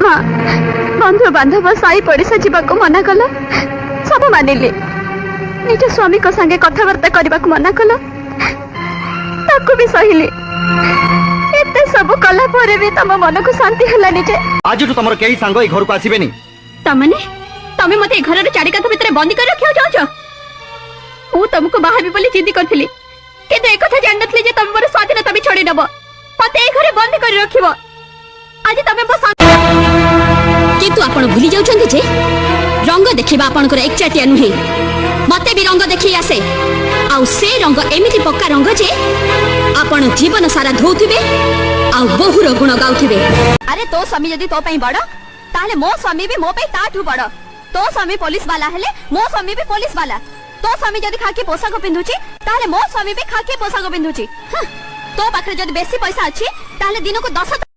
माँ बंधु बांधव साई पड़िशा जीवाक मना कल सब मानिली निज स्वामी को संगे कथबार्ता करने को मना कल ताकू भी सहिली एते सब कला परे भी तम मन को शांति हलानी जे आज तुम कई सांग घर को आसबेनी तमने तमे मते घर रे चारि कांथ भितर बंदी कर रखियो जाओ मु तुमको बाहर भी बोली जिद्दी करथिली किंतु एक कथा जान नथली जे तुम मोर स्वाधीनता भी छोड़ी नबो मते ए घरे बंदी कर रखिबो आज तमे बस किंतु आपण भूली जाउछन्ती जे रंग देखिबा आपण को एक चाटिया नुहे मते भी रंग देखि आसे आउ से रंग एमिति पक्का रंग जे आपण जीवन सारा धोउथिबे आउ बहुर गुण गाउथिबे। अरे तो स्वामी जदी तो पई बड़ ताले मो स्वामी भी मो पे ताठू बड़ तो स्वामी पुलिस वाला हेले मो स्वामी भी पुलिस वाला तो स्वामी जदी खाकी पोशाक पिंधुची ताले मो स्वामी भी खाकी पोशाक पिंधुची तो पाखरे जदी बेसी पैसा अछि ताले दिन को 10